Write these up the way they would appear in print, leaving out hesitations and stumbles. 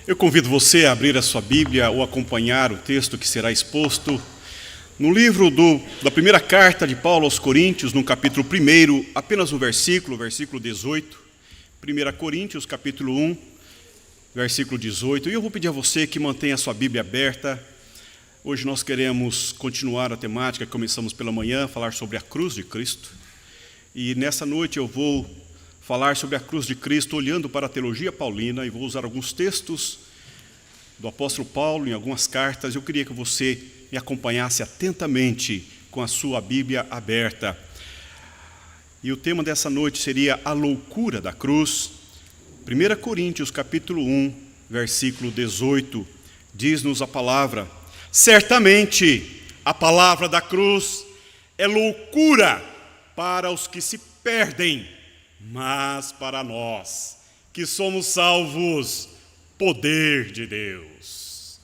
Eu convido você a abrir a sua Bíblia ou acompanhar o texto que será exposto no livro da primeira carta de Paulo aos Coríntios, no capítulo 1, apenas um versículo 18, 1 Coríntios, capítulo 1, versículo 18. E eu vou pedir a você que mantenha a sua Bíblia aberta. Hoje nós queremos continuar a temática que começamos pela manhã, falar sobre a cruz de Cristo. E nessa noite eu vou falar sobre a cruz de Cristo olhando para a teologia paulina e vou usar alguns textos do apóstolo Paulo em algumas cartas. Eu queria que você me acompanhasse atentamente com a sua Bíblia aberta. E o tema dessa noite seria a loucura da cruz. 1 Coríntios capítulo 1, versículo 18, diz-nos a palavra: certamente a palavra da cruz é loucura para os que se perdem, mas para nós que somos salvos, poder de Deus.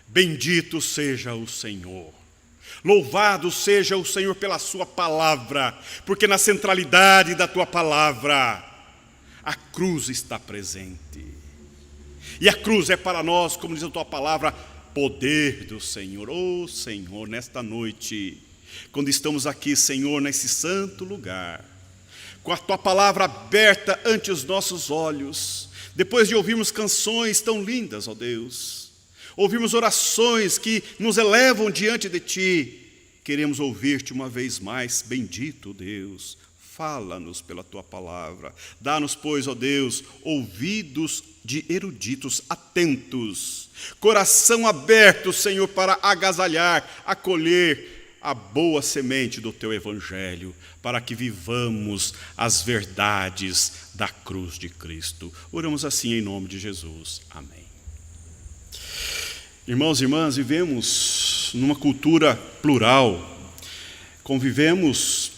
Bendito seja o Senhor. Louvado seja o Senhor pela sua palavra, porque na centralidade da tua palavra a cruz está presente. E a cruz é para nós, como diz a tua palavra, poder do Senhor. Oh Senhor, nesta noite, quando estamos aqui, Senhor, nesse santo lugar, com a tua palavra aberta ante os nossos olhos, depois de ouvirmos canções tão lindas, ó Deus, ouvirmos orações que nos elevam diante de ti, queremos ouvir-te uma vez mais. Bendito Deus, fala-nos pela tua palavra. Dá-nos, pois, ó Deus, ouvidos de eruditos atentos, coração aberto, Senhor, para agasalhar, acolher a boa semente do teu evangelho, para que vivamos as verdades da cruz de Cristo. Oramos assim em nome de Jesus. Amém. Irmãos e irmãs, vivemos numa cultura plural, convivemos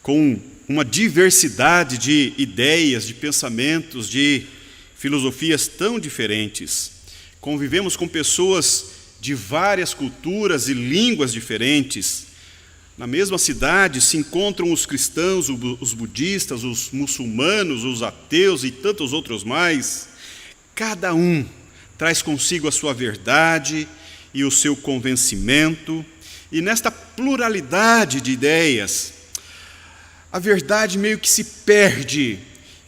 com uma diversidade de ideias, de pensamentos, de filosofias tão diferentes. Convivemos com pessoas de várias culturas e línguas diferentes. Na mesma cidade se encontram os cristãos, os budistas, os muçulmanos, os ateus e tantos outros mais. Cada um traz consigo a sua verdade e o seu convencimento. E nesta pluralidade de ideias, a verdade meio que se perde,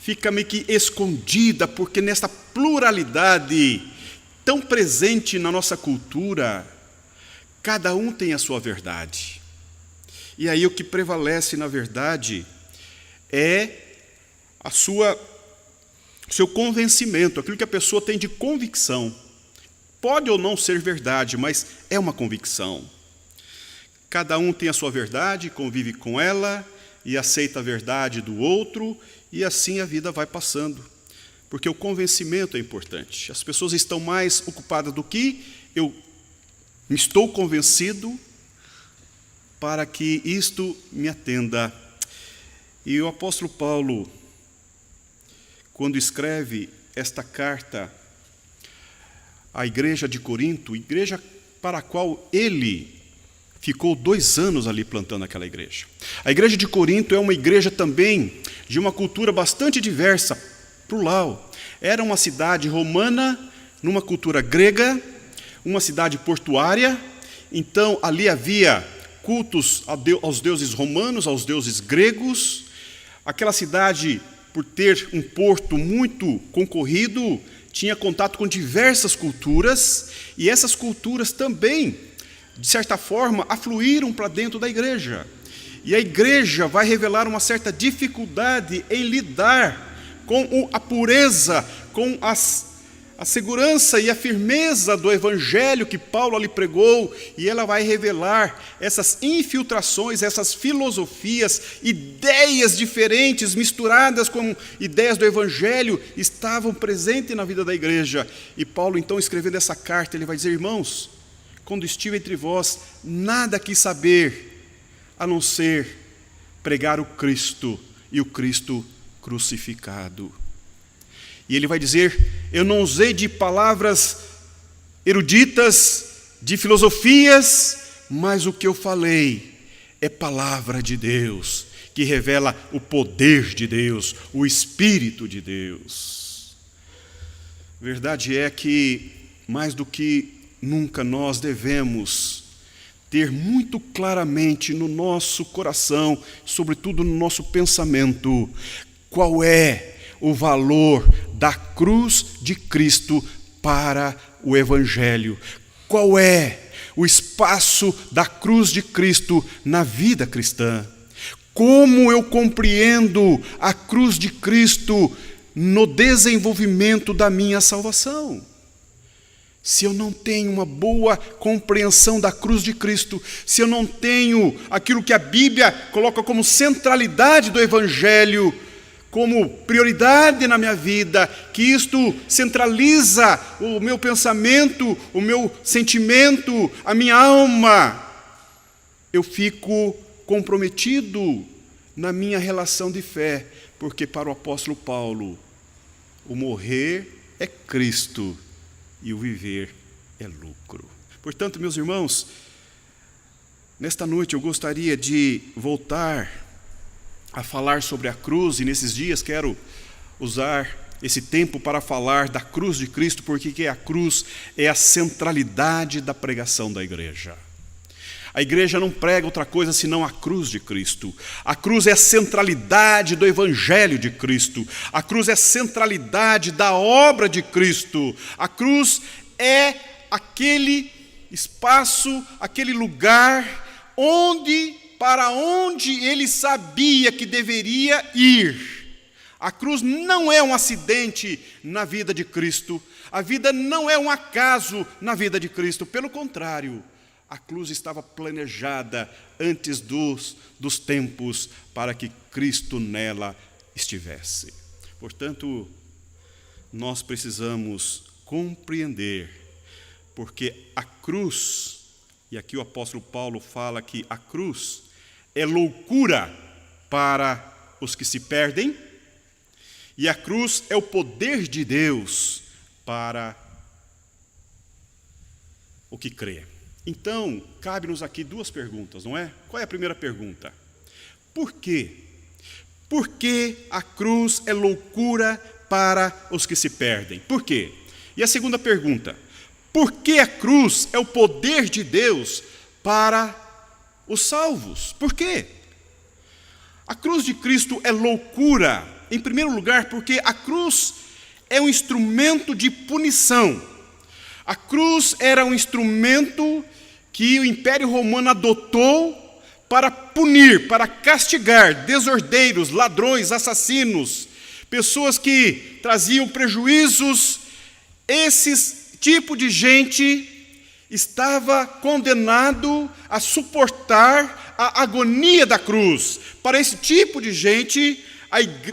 fica meio que escondida, porque nesta pluralidade tão presente na nossa cultura, cada um tem a sua verdade. E aí o que prevalece, na verdade, é o seu convencimento, aquilo que a pessoa tem de convicção. Pode ou não ser verdade, mas é uma convicção. Cada um tem a sua verdade, convive com ela e aceita a verdade do outro, e assim a vida vai passando. Porque o convencimento é importante. As pessoas estão mais ocupadas do que eu estou convencido para que isto me atenda. E o apóstolo Paulo, quando escreve esta carta à igreja de Corinto, igreja para a qual ele ficou 2 anos ali plantando aquela igreja. A igreja de Corinto é uma igreja também de uma cultura bastante diversa, plural. Era uma cidade romana, numa cultura grega, uma cidade portuária. Então ali havia cultos aos deuses romanos, aos deuses gregos. Aquela cidade, por ter um porto muito concorrido, tinha contato com diversas culturas, e essas culturas também, de certa forma, afluíram para dentro da igreja. E a igreja vai revelar uma certa dificuldade em lidar com a pureza, com a segurança e a firmeza do evangelho que Paulo ali pregou, e ela vai revelar essas infiltrações, essas filosofias, ideias diferentes, misturadas com ideias do evangelho, estavam presentes na vida da igreja. E Paulo, então, escrevendo essa carta, ele vai dizer: irmãos, quando estive entre vós, nada quis saber, a não ser pregar o Cristo e o Cristo crucificado. E ele vai dizer: eu não usei de palavras eruditas, de filosofias, mas o que eu falei é palavra de Deus, que revela o poder de Deus, o Espírito de Deus. Verdade é que, mais do que nunca, nós devemos ter muito claramente no nosso coração, sobretudo no nosso pensamento, qual é o valor da cruz de Cristo para o Evangelho. Qual é o espaço da cruz de Cristo na vida cristã? Como eu compreendo a cruz de Cristo no desenvolvimento da minha salvação? Se eu não tenho uma boa compreensão da cruz de Cristo, se eu não tenho aquilo que a Bíblia coloca como centralidade do Evangelho, como prioridade na minha vida, que isto centraliza o meu pensamento, o meu sentimento, a minha alma, eu fico comprometido na minha relação de fé, porque para o apóstolo Paulo, o morrer é Cristo e o viver é lucro. Portanto, meus irmãos, nesta noite eu gostaria de voltar a falar sobre a cruz, e nesses dias quero usar esse tempo para falar da cruz de Cristo, porque a cruz é a centralidade da pregação da igreja. A igreja não prega outra coisa senão a cruz de Cristo. A cruz é a centralidade do Evangelho de Cristo. A cruz é a centralidade da obra de Cristo. A cruz é aquele espaço, aquele lugar para onde ele sabia que deveria ir. A cruz não é um acidente na vida de Cristo. A vida não é um acaso na vida de Cristo. Pelo contrário, a cruz estava planejada antes dos tempos para que Cristo nela estivesse. Portanto, nós precisamos compreender, porque a cruz, e aqui o apóstolo Paulo fala que a cruz é loucura para os que se perdem, e a cruz é o poder de Deus para o que crê. Então, cabe-nos aqui duas perguntas, não é? Qual é a primeira pergunta? Por quê? Por que a cruz é loucura para os que se perdem? Por quê? E a segunda pergunta: por que a cruz é o poder de Deus para os salvos? Por quê? A cruz de Cristo é loucura, em primeiro lugar, porque a cruz é um instrumento de punição. A cruz era um instrumento que o Império Romano adotou para punir, para castigar desordeiros, ladrões, assassinos, pessoas que traziam prejuízos. Esse tipo de gente estava condenado a suportar a agonia da cruz. Para esse tipo de gente,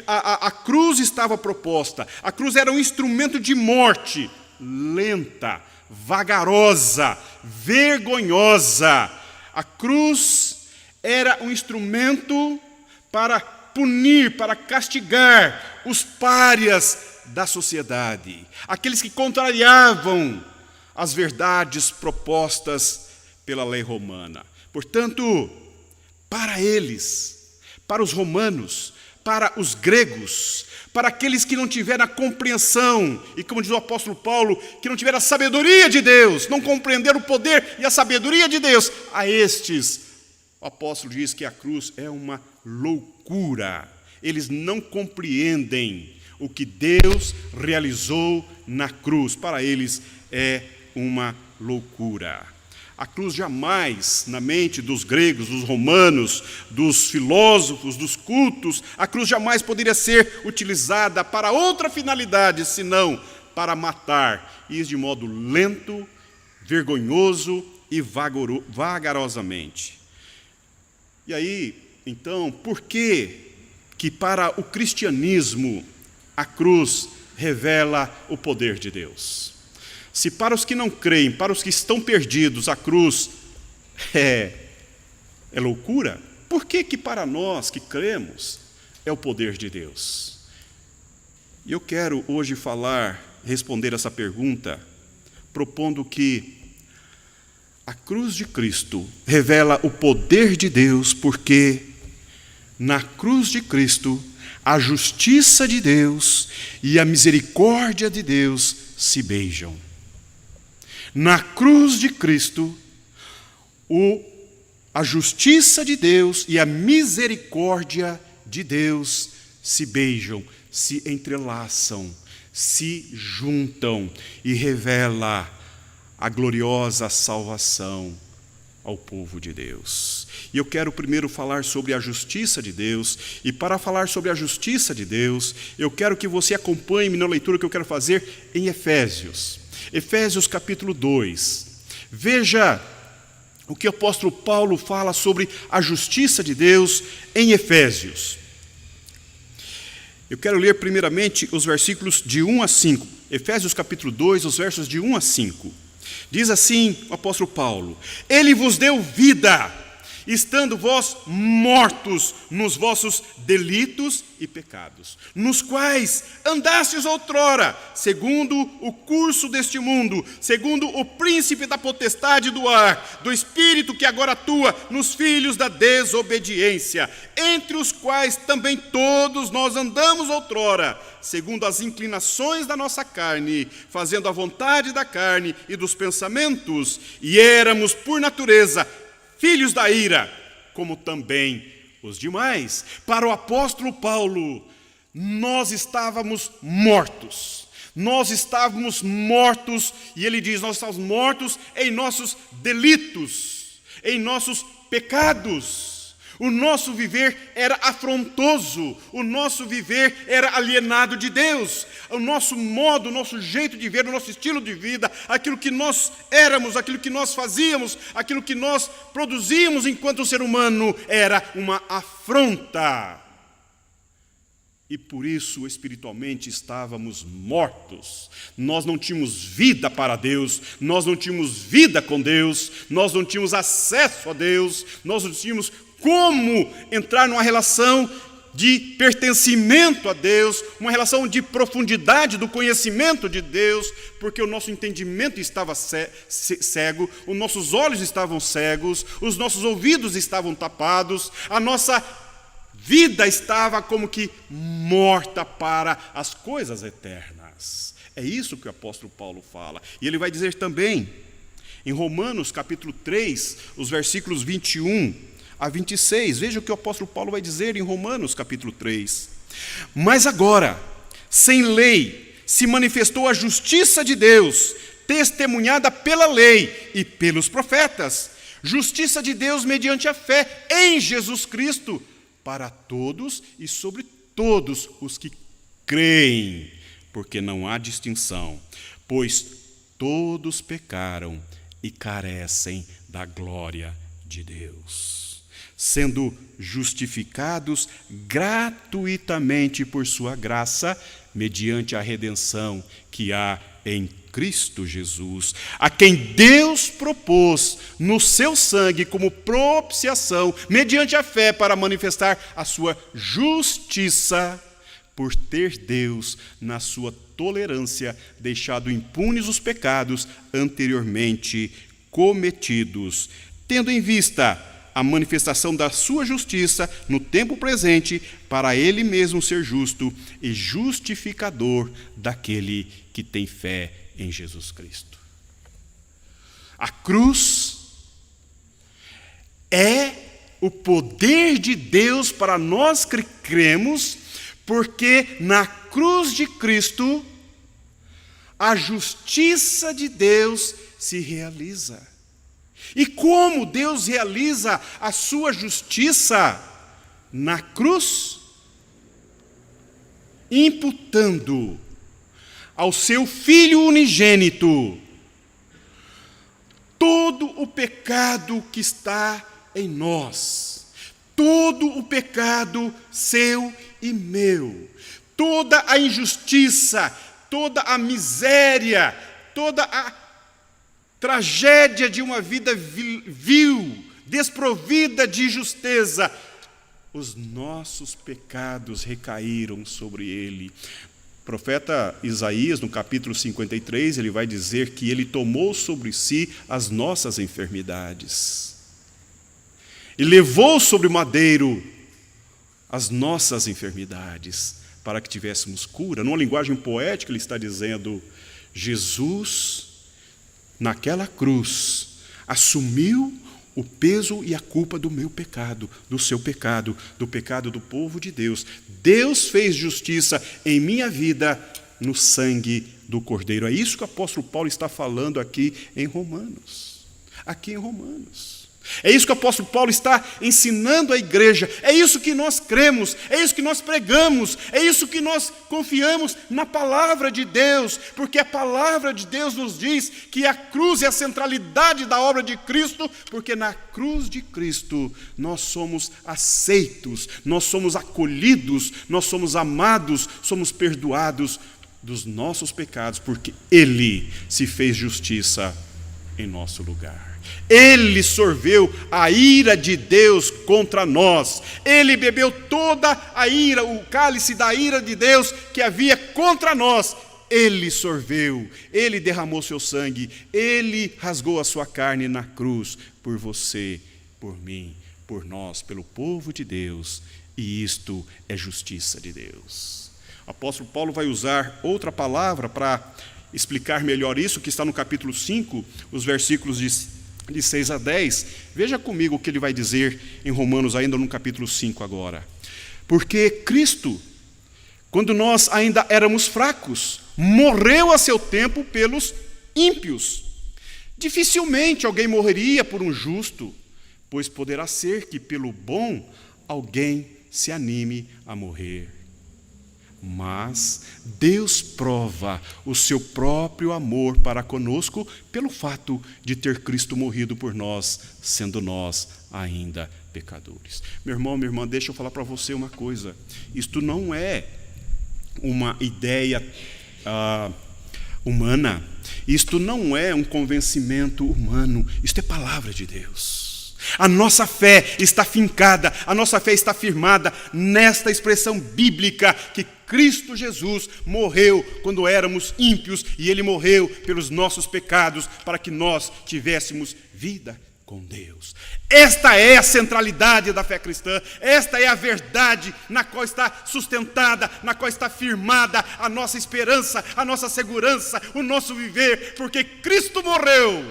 a cruz estava proposta. A cruz era um instrumento de morte lenta, vagarosa, vergonhosa. A cruz era um instrumento para punir, para castigar os párias da sociedade, aqueles que contrariavam as verdades propostas pela lei romana. Portanto, para eles, para os romanos, para os gregos, para aqueles que não tiveram a compreensão, e como diz o apóstolo Paulo, que não tiveram a sabedoria de Deus, não compreenderam o poder e a sabedoria de Deus, a estes, o apóstolo diz que a cruz é uma loucura. Eles não compreendem o que Deus realizou na cruz. Para eles é uma loucura. A cruz jamais, na mente dos gregos, dos romanos, dos filósofos, dos cultos, a cruz jamais poderia ser utilizada para outra finalidade, senão para matar, e isso de modo lento, vergonhoso e vagarosamente. E aí, então, por que para o cristianismo a cruz revela o poder de Deus? Se para os que não creem, para os que estão perdidos, a cruz é loucura, por que para nós que cremos é o poder de Deus? E eu quero hoje responder essa pergunta, propondo que a cruz de Cristo revela o poder de Deus, porque na cruz de Cristo a justiça de Deus e a misericórdia de Deus se beijam. Na cruz de Cristo, a justiça de Deus e a misericórdia de Deus se beijam, se entrelaçam, se juntam e revela a gloriosa salvação ao povo de Deus. E eu quero primeiro falar sobre a justiça de Deus, e para falar sobre a justiça de Deus, eu quero que você acompanhe-me na leitura que eu quero fazer em Efésios. Efésios capítulo 2. Veja o que o apóstolo Paulo fala sobre a justiça de Deus em Efésios. Eu quero ler primeiramente os versículos de 1 a 5. Efésios capítulo 2, os versos de 1 a 5. Diz assim o apóstolo Paulo: Ele vos deu vida, estando vós mortos nos vossos delitos e pecados, nos quais andastes outrora, segundo o curso deste mundo, segundo o príncipe da potestade do ar, do espírito que agora atua nos filhos da desobediência, entre os quais também todos nós andamos outrora, segundo as inclinações da nossa carne, fazendo a vontade da carne e dos pensamentos, e éramos por natureza filhos da ira, como também os demais. Para o apóstolo Paulo, nós estávamos mortos. Nós estávamos mortos, e ele diz, nós estávamos mortos em nossos delitos, em nossos pecados. O nosso viver era afrontoso, o nosso viver era alienado de Deus. O nosso modo, o nosso jeito de ver, o nosso estilo de vida, aquilo que nós éramos, aquilo que nós fazíamos, aquilo que nós produzíamos enquanto ser humano, era uma afronta. E por isso, espiritualmente, estávamos mortos. Nós não tínhamos vida para Deus, nós não tínhamos vida com Deus, nós não tínhamos acesso a Deus, nós não tínhamos como entrar numa relação de pertencimento a Deus, uma relação de profundidade do conhecimento de Deus, porque o nosso entendimento estava cego, os nossos olhos estavam cegos, os nossos ouvidos estavam tapados, a nossa vida estava como que morta para as coisas eternas. É isso que o apóstolo Paulo fala. E ele vai dizer também, em Romanos capítulo 3, os versículos 21 a 26, veja o que o apóstolo Paulo vai dizer em Romanos capítulo 3. Mas agora, sem lei, se manifestou a justiça de Deus, testemunhada pela lei e pelos profetas, justiça de Deus mediante a fé em Jesus Cristo, para todos e sobre todos os que creem, porque não há distinção, pois todos pecaram e carecem da glória de Deus, sendo justificados gratuitamente por sua graça, mediante a redenção que há em Cristo Jesus, a quem Deus propôs no seu sangue como propiciação, mediante a fé, para manifestar a sua justiça, por ter Deus, na sua tolerância, deixado impunes os pecados anteriormente cometidos, tendo em vista a manifestação da sua justiça no tempo presente, para ele mesmo ser justo e justificador daquele que tem fé em Jesus Cristo. A cruz é o poder de Deus para nós que cremos, porque na cruz de Cristo a justiça de Deus se realiza. E como Deus realiza a sua justiça? Na cruz, imputando ao seu Filho unigênito todo o pecado que está em nós, todo o pecado seu e meu, toda a injustiça, toda a miséria, toda a tragédia de uma vida vil, desprovida de justeza, os nossos pecados recaíram sobre ele. O profeta Isaías, no capítulo 53, ele vai dizer que ele tomou sobre si as nossas enfermidades e levou sobre o madeiro as nossas enfermidades, para que tivéssemos cura. Numa linguagem poética, ele está dizendo Jesus, naquela cruz, assumiu o peso e a culpa do meu pecado, do seu pecado, do pecado do povo de Deus. Deus fez justiça em minha vida no sangue do Cordeiro. É isso que o apóstolo Paulo está falando aqui em Romanos. Aqui em Romanos. É isso que o apóstolo Paulo está ensinando à igreja. É isso que nós cremos, é isso que nós pregamos, é isso que nós confiamos na palavra de Deus, porque a palavra de Deus nos diz que a cruz é a centralidade da obra de Cristo, porque na cruz de Cristo nós somos aceitos, nós somos acolhidos, nós somos amados, somos perdoados dos nossos pecados, porque Ele se fez justiça em nosso lugar. Ele sorveu a ira de Deus contra nós. Ele bebeu toda a ira, o cálice da ira de Deus que havia contra nós. Ele sorveu, Ele derramou seu sangue, Ele rasgou a sua carne na cruz por você, por mim, por nós, pelo povo de Deus. E isto é justiça de Deus. O apóstolo Paulo vai usar outra palavra para explicar melhor isso, que está no capítulo 5, os versículos de 6 a 10. Veja comigo o que ele vai dizer em Romanos, ainda no capítulo 5 agora. Porque Cristo, quando nós ainda éramos fracos, morreu a seu tempo pelos ímpios. Dificilmente alguém morreria por um justo, pois poderá ser que pelo bom alguém se anime a morrer. Mas Deus prova o seu próprio amor para conosco pelo fato de ter Cristo morrido por nós, sendo nós ainda pecadores. Meu irmão, minha irmã, deixa eu falar para você uma coisa. Isto não é uma ideia humana. Isto não é um convencimento humano. Isto é palavra de Deus. A nossa fé está fincada, a nossa fé está firmada nesta expressão bíblica que Cristo Jesus morreu quando éramos ímpios e Ele morreu pelos nossos pecados para que nós tivéssemos vida com Deus. Esta é a centralidade da fé cristã, esta é a verdade na qual está sustentada, na qual está firmada a nossa esperança, a nossa segurança, o nosso viver, porque Cristo morreu,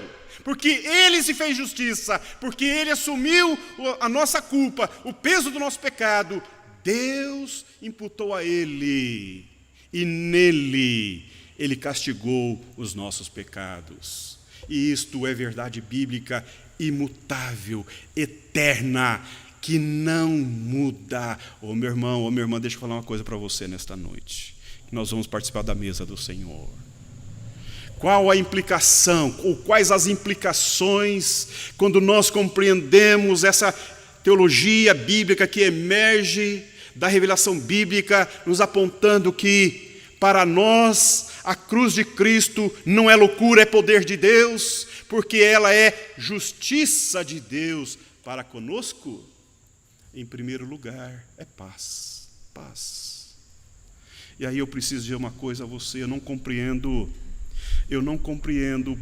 porque Ele se fez justiça, porque Ele assumiu a nossa culpa, o peso do nosso pecado. Deus imputou a Ele, e nele Ele castigou os nossos pecados. E isto é verdade bíblica imutável, eterna, que não muda. Ô meu irmão, ô minha irmã, deixa eu falar uma coisa para você nesta noite. Nós vamos participar da mesa do Senhor. Qual a implicação, ou quais as implicações, quando nós compreendemos essa teologia bíblica que emerge da revelação bíblica, nos apontando que, para nós, a cruz de Cristo não é loucura, é poder de Deus, porque ela é justiça de Deus para conosco. Em primeiro lugar, é paz. Paz. E aí eu preciso dizer uma coisa a você, eu não compreendo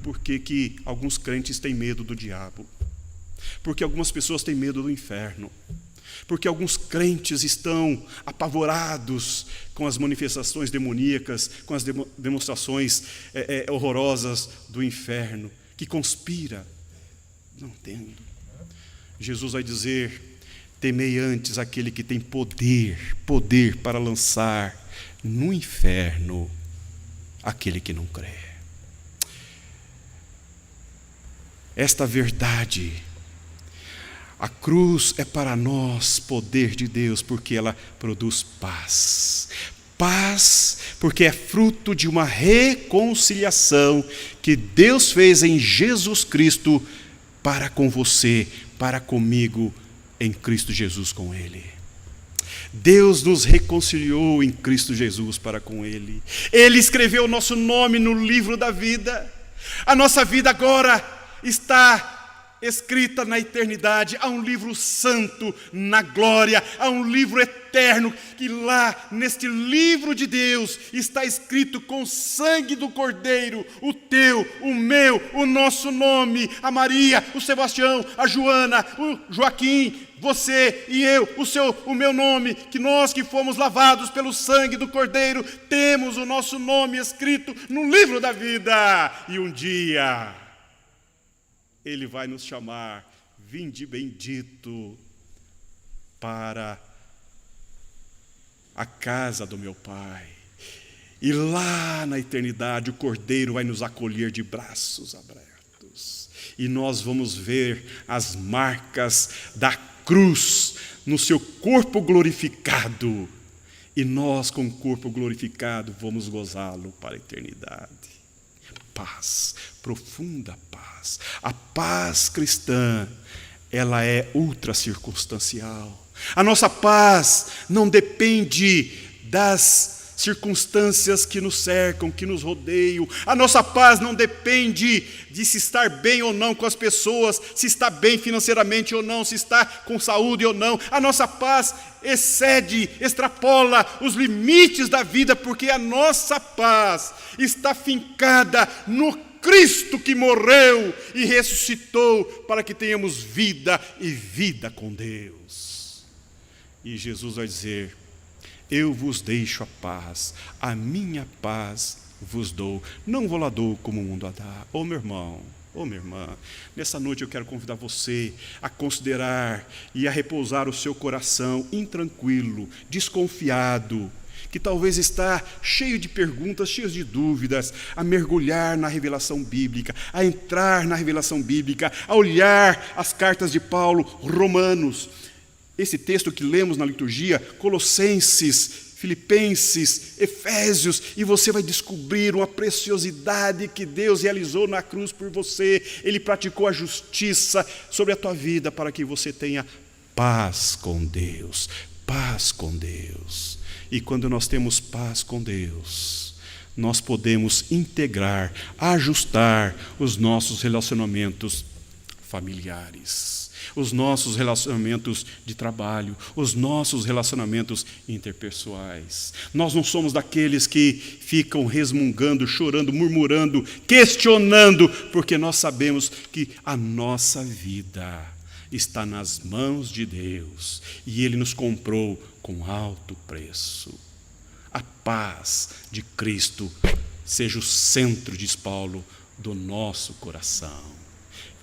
porque que alguns crentes têm medo do diabo, porque algumas pessoas têm medo do inferno, porque alguns crentes estão apavorados com as manifestações demoníacas, com as demonstrações horrorosas do inferno, que conspira. Não entendo. Jesus vai dizer: temei antes aquele que tem poder para lançar no inferno aquele que não crê. Esta verdade, a cruz é para nós poder de Deus, porque ela produz paz. Paz, porque é fruto de uma reconciliação que Deus fez em Jesus Cristo para com você, para comigo, em Cristo Jesus com Ele. Deus nos reconciliou em Cristo Jesus para com Ele. Ele escreveu o nosso nome no livro da vida. A nossa vida agora está escrita na eternidade, há um livro santo na glória, há um livro eterno, que lá, neste livro de Deus, está escrito com o sangue do Cordeiro, o teu, o meu, o nosso nome, a Maria, o Sebastião, a Joana, o Joaquim, você e eu, o meu nome, que nós que fomos lavados pelo sangue do Cordeiro, temos o nosso nome escrito no livro da vida. E um dia Ele vai nos chamar: vinde bendito para a casa do meu Pai. E lá na eternidade o Cordeiro vai nos acolher de braços abertos. E nós vamos ver as marcas da cruz no seu corpo glorificado. E nós, com o corpo glorificado, vamos gozá-lo para a eternidade. Paz, profunda paz. A paz cristã, ela é ultra circunstancial. A nossa paz não depende das circunstâncias que nos cercam, que nos rodeiam. A nossa paz não depende de se estar bem ou não com as pessoas, se está bem financeiramente ou não, se está com saúde ou não. A nossa paz excede, extrapola os limites da vida, porque a nossa paz está fincada no Cristo que morreu e ressuscitou para que tenhamos vida e vida com Deus. E Jesus vai dizer: eu vos deixo a paz, a minha paz vos dou, não vou lá dou como o mundo a dá. Ô meu irmão, ô minha irmã, nessa noite eu quero convidar você a considerar e a repousar o seu coração intranquilo, desconfiado, que talvez está cheio de perguntas, cheio de dúvidas, a mergulhar na revelação bíblica, a entrar na revelação bíblica, a olhar as cartas de Paulo, Romanos, esse texto que lemos na liturgia, Colossenses, Filipenses, Efésios, e você vai descobrir uma preciosidade que Deus realizou na cruz por você. Ele praticou a justiça sobre a tua vida para que você tenha paz com Deus, paz com Deus. E quando nós temos paz com Deus, nós podemos integrar, ajustar os nossos relacionamentos familiares, os nossos relacionamentos de trabalho, os nossos relacionamentos interpessoais. Nós não somos daqueles que ficam resmungando, chorando, murmurando, questionando, porque nós sabemos que a nossa vida está nas mãos de Deus e Ele nos comprou com alto preço. A paz de Cristo seja o centro, diz Paulo, do nosso coração.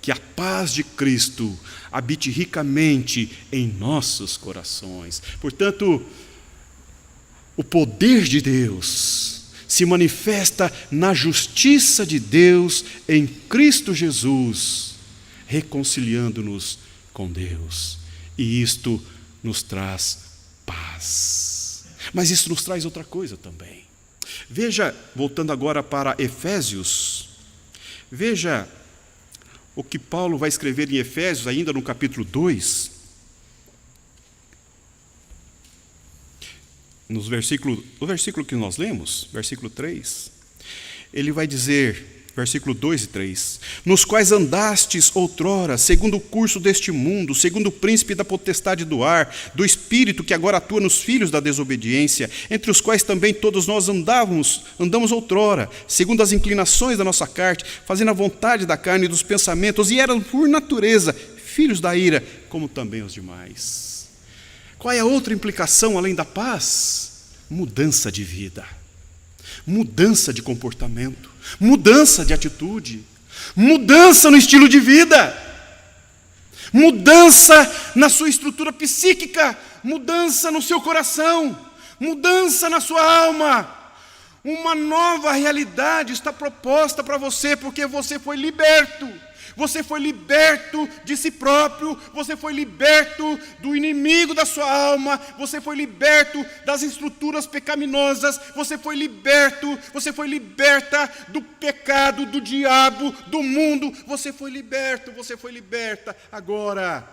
Que a paz de Cristo habite ricamente em nossos corações. Portanto, o poder de Deus se manifesta na justiça de Deus em Cristo Jesus, reconciliando-nos com Deus. E isto nos traz paz. Mas isso nos traz outra coisa também. Veja, voltando agora para Efésios, veja o que Paulo vai escrever em Efésios, ainda no capítulo 2, no versículo que nós lemos, versículo 3, ele vai dizer, versículo 2 e 3, nos quais andastes outrora, segundo o curso deste mundo, segundo o príncipe da potestade do ar, do espírito que agora atua nos filhos da desobediência, entre os quais também todos nós andamos outrora, segundo as inclinações da nossa carne, fazendo a vontade da carne e dos pensamentos, e eram por natureza filhos da ira, como também os demais. Qual é a outra implicação além da paz? Mudança de vida, mudança de comportamento, mudança de atitude, mudança no estilo de vida, mudança na sua estrutura psíquica, mudança no seu coração, mudança na sua alma. Uma nova realidade está proposta para você, porque você foi liberto. Você foi liberto de si próprio, você foi liberto do inimigo da sua alma, você foi liberto das estruturas pecaminosas, você foi liberta do pecado, do diabo, do mundo, você foi liberto, você foi liberta. Agora,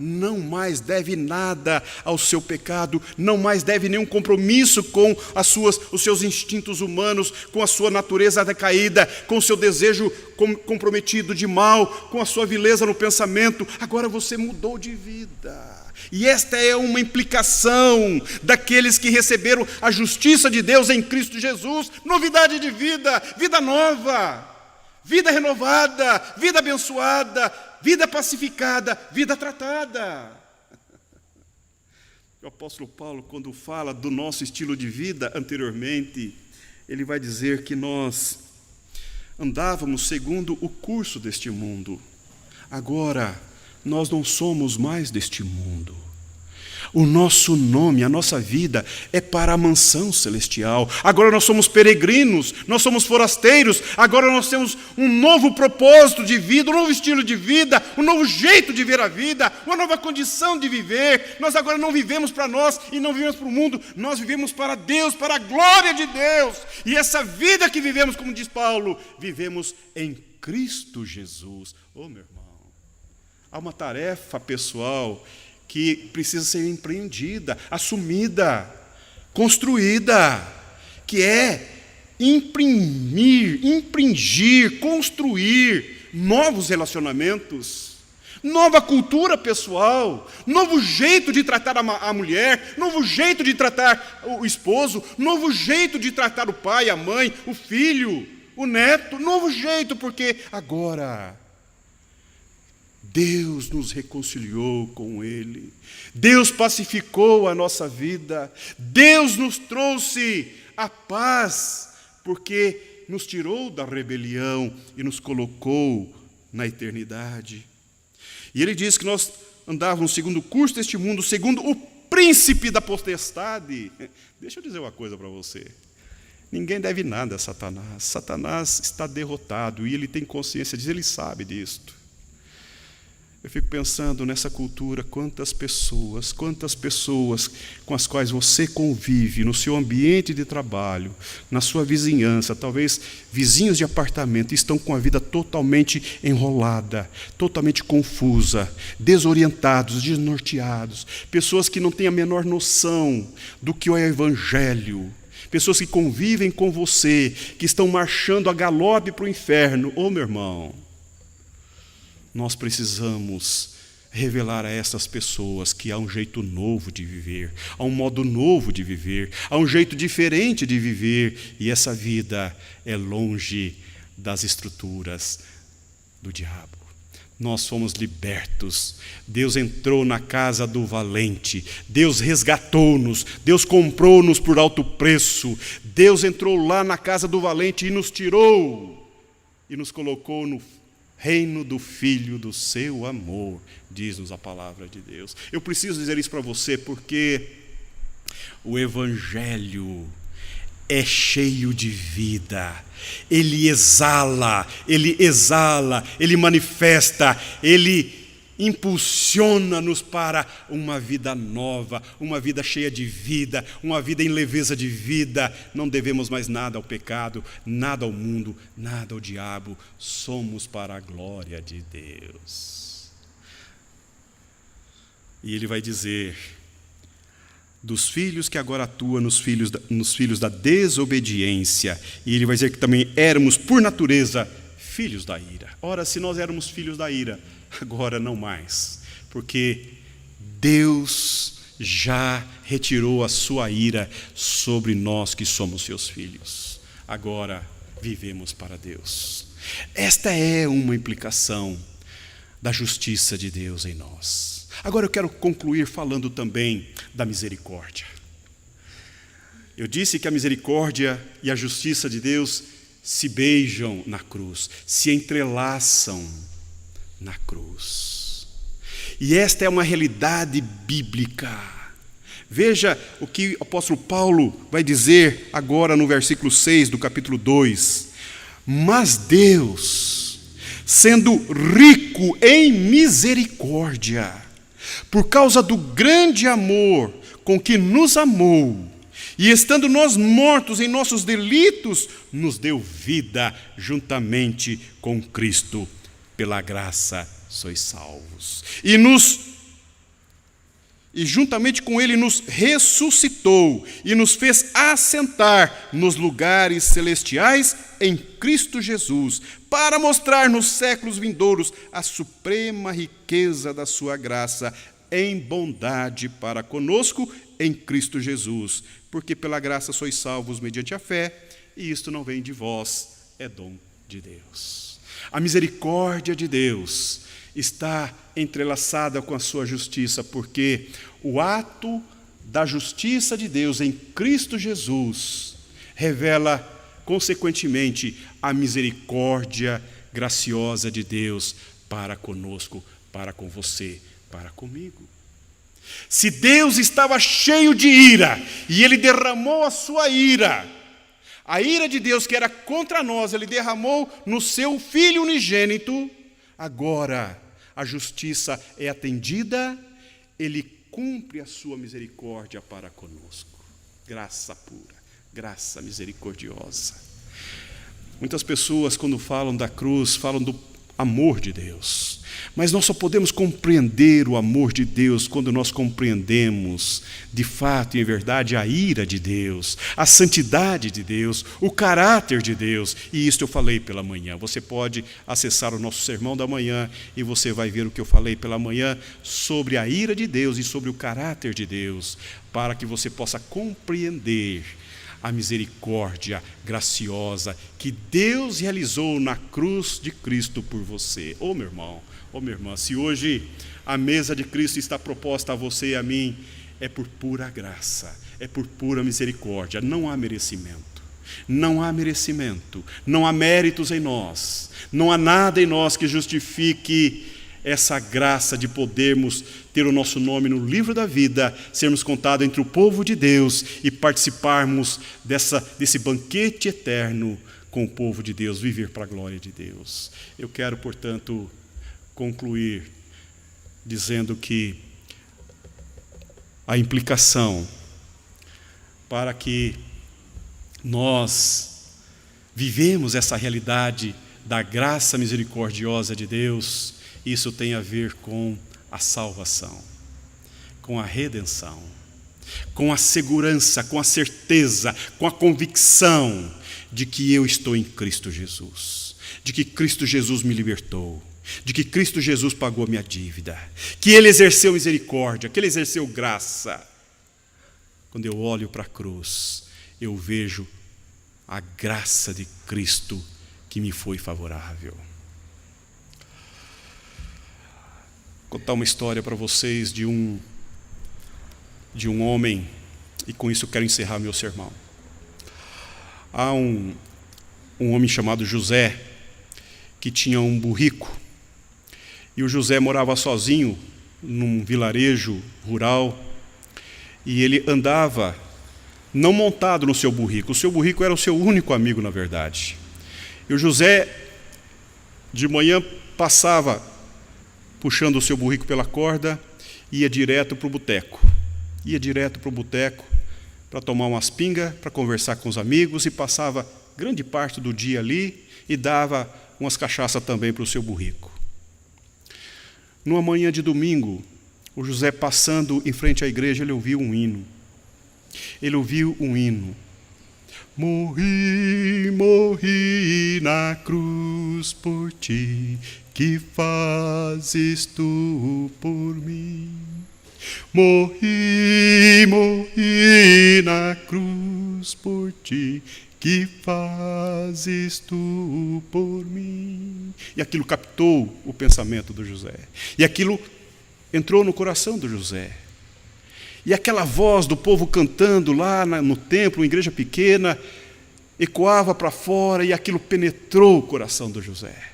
não mais deve nada ao seu pecado, não mais deve nenhum compromisso com os seus instintos humanos, com a sua natureza decaída, com o seu desejo comprometido de mal, com a sua vileza no pensamento. Agora você mudou de vida. E esta é uma implicação daqueles que receberam a justiça de Deus em Cristo Jesus. Novidade de vida, vida nova, vida renovada, vida abençoada, vida pacificada, vida tratada. O apóstolo Paulo, quando fala do nosso estilo de vida anteriormente, ele vai dizer que nós andávamos segundo o curso deste mundo. Agora, nós não somos mais deste mundo. O nosso nome, a nossa vida é para a mansão celestial. Agora nós somos peregrinos, nós somos forasteiros. Agora nós temos um novo propósito de vida, um novo estilo de vida, um novo jeito de ver a vida, uma nova condição de viver. Nós agora não vivemos para nós e não vivemos para o mundo. Nós vivemos para Deus, para a glória de Deus. E essa vida que vivemos, como diz Paulo, vivemos em Cristo Jesus. Oh, meu irmão, há uma tarefa pessoal que precisa ser empreendida, assumida, construída, que é impingir, construir novos relacionamentos, nova cultura pessoal, novo jeito de tratar a mulher, novo jeito de tratar o esposo, novo jeito de tratar o pai, a mãe, o filho, o neto, novo jeito, porque agora Deus nos reconciliou com Ele, Deus pacificou a nossa vida, Deus nos trouxe a paz, porque nos tirou da rebelião e nos colocou na eternidade. E Ele diz que nós andávamos segundo o curso deste mundo, segundo o príncipe da potestade. Deixa eu dizer uma coisa para você. Ninguém deve nada a Satanás. Satanás está derrotado e ele tem consciência disso, ele sabe disto. Eu fico pensando nessa cultura, quantas pessoas com as quais você convive, no seu ambiente de trabalho, na sua vizinhança, talvez vizinhos de apartamento, estão com a vida totalmente enrolada, totalmente confusa, desorientados, desnorteados, pessoas que não têm a menor noção do que é o Evangelho, pessoas que convivem com você, que estão marchando a galope para o inferno. Ô, meu irmão, nós precisamos revelar a essas pessoas que há um jeito novo de viver, há um modo novo de viver, há um jeito diferente de viver, e essa vida é longe das estruturas do diabo. Nós fomos libertos, Deus entrou na casa do valente, Deus resgatou-nos, Deus comprou-nos por alto preço, Deus entrou lá na casa do valente e nos tirou, e nos colocou no reino do Filho do seu amor, diz-nos a palavra de Deus. Eu preciso dizer isso para você porque o Evangelho é cheio de vida, ele exala, ele manifesta, ele impulsiona-nos para uma vida nova, uma vida cheia de vida, uma vida em leveza de vida. Não devemos mais nada ao pecado, nada ao mundo, nada ao diabo. Somos para a glória de Deus. E ele vai dizer: dos filhos que agora atuam nos filhos da desobediência. E ele vai dizer que também éramos, por natureza, filhos da ira. Ora, se nós éramos filhos da ira, agora não mais, porque Deus já retirou a sua ira sobre nós que somos seus filhos. Agora vivemos para Deus. Esta é uma implicação da justiça de Deus em nós. Agora eu quero concluir falando também da misericórdia. Eu disse que a misericórdia e a justiça de Deus se beijam na cruz, se entrelaçam na cruz. E esta é uma realidade bíblica. Veja o que o apóstolo Paulo vai dizer agora no versículo 6 do capítulo 2. Mas Deus, sendo rico em misericórdia, por causa do grande amor com que nos amou, e estando nós mortos em nossos delitos, nos deu vida juntamente com Cristo. Pela graça sois salvos. E nos e juntamente com ele nos ressuscitou e nos fez assentar nos lugares celestiais em Cristo Jesus, para mostrar nos séculos vindouros a suprema riqueza da sua graça em bondade para conosco em Cristo Jesus, porque pela graça sois salvos mediante a fé, e isto não vem de vós, é dom de Deus. A misericórdia de Deus está entrelaçada com a sua justiça, porque o ato da justiça de Deus em Cristo Jesus revela, consequentemente, a misericórdia graciosa de Deus para conosco, para com você, para comigo. Se Deus estava cheio de ira, e Ele derramou a sua ira, a ira de Deus que era contra nós, Ele derramou no seu Filho unigênito, agora a justiça é atendida, Ele cumpre a sua misericórdia para conosco. Graça pura, graça misericordiosa. Muitas pessoas, quando falam da cruz, falam do amor de Deus. Mas nós só podemos compreender o amor de Deus quando nós compreendemos, de fato e em verdade, a ira de Deus, a santidade de Deus, o caráter de Deus. E isto eu falei pela manhã. Você pode acessar o nosso sermão da manhã e você vai ver o que eu falei pela manhã sobre a ira de Deus e sobre o caráter de Deus, para que você possa compreender a misericórdia graciosa que Deus realizou na cruz de Cristo por você. Ô meu irmão, ô minha irmã, se hoje a mesa de Cristo está proposta a você e a mim, é por pura graça, é por pura misericórdia, não há merecimento. Não há merecimento, não há méritos em nós, não há nada em nós que justifique essa graça de podermos ter o nosso nome no livro da vida, sermos contados entre o povo de Deus e participarmos desse banquete eterno com o povo de Deus, viver para a glória de Deus. Eu quero, portanto, concluir dizendo que a implicação para que nós vivemos essa realidade da graça misericordiosa de Deus, isso tem a ver com a salvação, com a redenção, com a segurança, com a certeza, com a convicção de que eu estou em Cristo Jesus, de que Cristo Jesus me libertou, de que Cristo Jesus pagou a minha dívida, que Ele exerceu misericórdia, que Ele exerceu graça. Quando eu olho para a cruz, eu vejo a graça de Cristo que me foi favorável. Vou contar uma história para vocês de um homem, e com isso eu quero encerrar meu sermão. Há um homem chamado José, que tinha um burrico, e o José morava sozinho num vilarejo rural, e ele andava não montado no seu burrico. O seu burrico era o seu único amigo, na verdade. E o José, de manhã, passava puxando o seu burrico pela corda, ia direto para o boteco. Ia direto para o boteco para tomar umas pingas, para conversar com os amigos, e passava grande parte do dia ali e dava umas cachaças também para o seu burrico. Numa manhã de domingo, o José, passando em frente à igreja, ele ouviu um hino. Ele ouviu um hino. Morri, morri na cruz por ti, que fazes tu por mim? Morri, morri na cruz por ti, que fazes tu por mim? E aquilo captou o pensamento do José. E aquilo entrou no coração do José. E aquela voz do povo cantando lá no templo, uma igreja pequena, ecoava para fora, e aquilo penetrou o coração do José.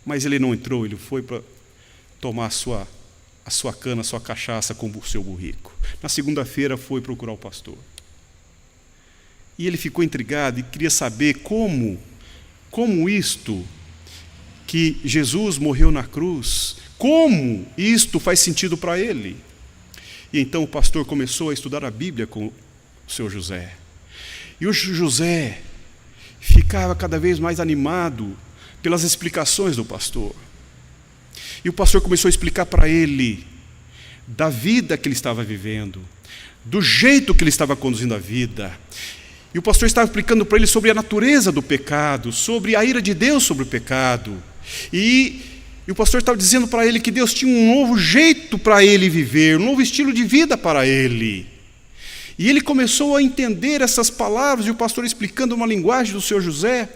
Mas ele não entrou, ele foi para tomar a sua cana, a sua cachaça com o seu burrico. Na segunda-feira foi procurar o pastor. E ele ficou intrigado e queria saber como isto, que Jesus morreu na cruz, como isto faz sentido para ele. E então o pastor começou a estudar a Bíblia com o seu José. E o José ficava cada vez mais animado pelas explicações do pastor. E o pastor começou a explicar para ele da vida que ele estava vivendo, do jeito que ele estava conduzindo a vida. E o pastor estava explicando para ele sobre a natureza do pecado, sobre a ira de Deus sobre o pecado. E o pastor estava dizendo para ele que Deus tinha um novo jeito para ele viver, um novo estilo de vida para ele. E ele começou a entender essas palavras, e o pastor explicando uma linguagem do seu José.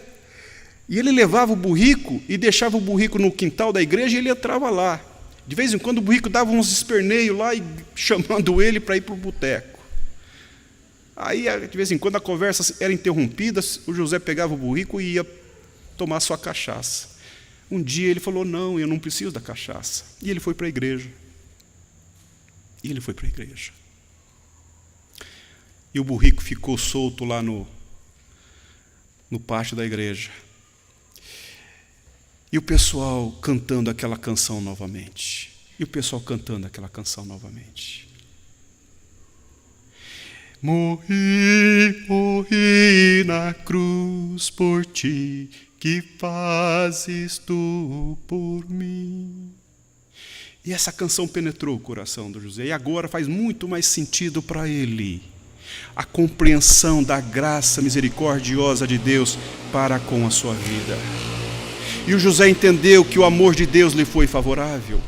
E ele levava o burrico e deixava o burrico no quintal da igreja e ele entrava lá. De vez em quando o burrico dava uns esperneios lá, e chamando ele para ir para o boteco. Aí, de vez em quando, a conversa era interrompida, o José pegava o burrico e ia tomar sua cachaça. Um dia ele falou, não, eu não preciso da cachaça. E ele foi para a igreja. E o burrico ficou solto lá no pátio da igreja. E o pessoal cantando aquela canção novamente. Morri na cruz por ti, que fazes tu por mim. E essa canção penetrou o coração do José, e agora faz muito mais sentido para ele a compreensão da graça misericordiosa de Deus para com a sua vida. E o José entendeu que o amor de Deus lhe foi favorável.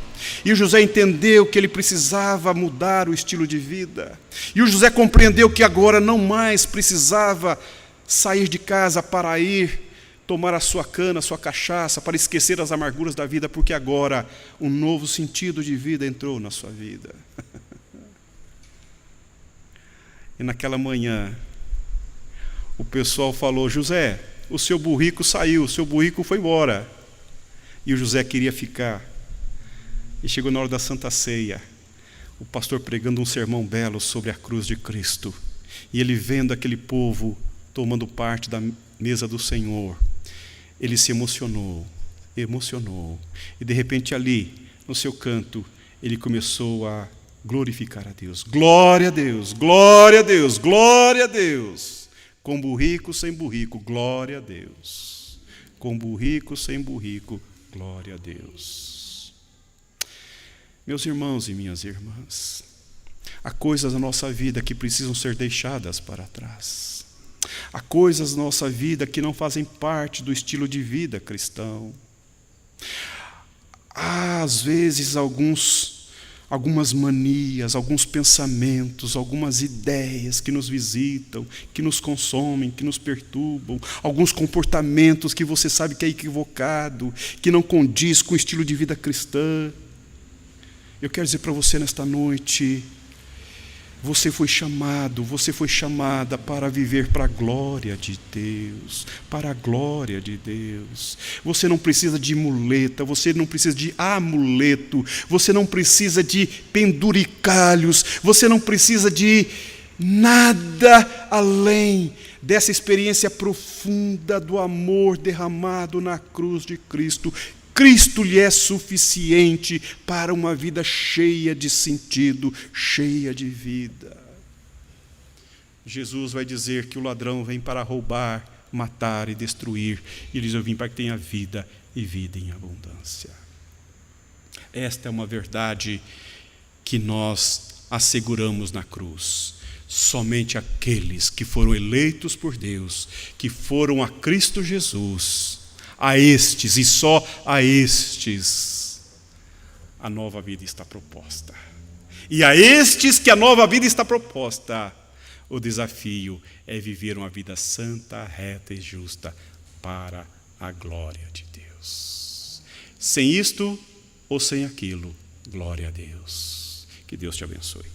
E o José entendeu que ele precisava mudar o estilo de vida. E o José compreendeu que agora não mais precisava sair de casa para ir tomar a sua cana, a sua cachaça, para esquecer as amarguras da vida, porque agora um novo sentido de vida entrou na sua vida. E naquela manhã, o pessoal falou, José, o seu burrico saiu, o seu burrico foi embora. E o José queria ficar. E chegou na hora da Santa Ceia, o pastor pregando um sermão belo sobre a cruz de Cristo. E ele vendo aquele povo tomando parte da mesa do Senhor, ele se emocionou. E de repente ali, no seu canto, ele começou a glorificar a Deus. Glória a Deus, glória a Deus, glória a Deus. Com burrico, sem burrico, glória a Deus. Com burrico, sem burrico, glória a Deus. Meus irmãos e minhas irmãs, há coisas na nossa vida que precisam ser deixadas para trás. Há coisas na nossa vida que não fazem parte do estilo de vida cristão. Há, às vezes, algumas manias, alguns pensamentos, algumas ideias que nos visitam, que nos consomem, que nos perturbam, alguns comportamentos que você sabe que é equivocado, que não condiz com o estilo de vida cristã. Eu quero dizer para você nesta noite, você foi chamada para viver para a glória de Deus, para a glória de Deus. Você não precisa de muleta, você não precisa de amuleto, você não precisa de penduricalhos, você não precisa de nada além dessa experiência profunda do amor derramado na cruz de Cristo. Cristo lhe é suficiente para uma vida cheia de sentido, cheia de vida. Jesus vai dizer que o ladrão vem para roubar, matar e destruir. E ele diz, eu vim para que tenha vida e vida em abundância. Esta é uma verdade que nós asseguramos na cruz. Somente aqueles que foram eleitos por Deus, que foram a Cristo Jesus, a estes e só a estes, a nova vida está proposta. E a estes que a nova vida está proposta, o desafio é viver uma vida santa, reta e justa para a glória de Deus. Sem isto ou sem aquilo, glória a Deus. Que Deus te abençoe.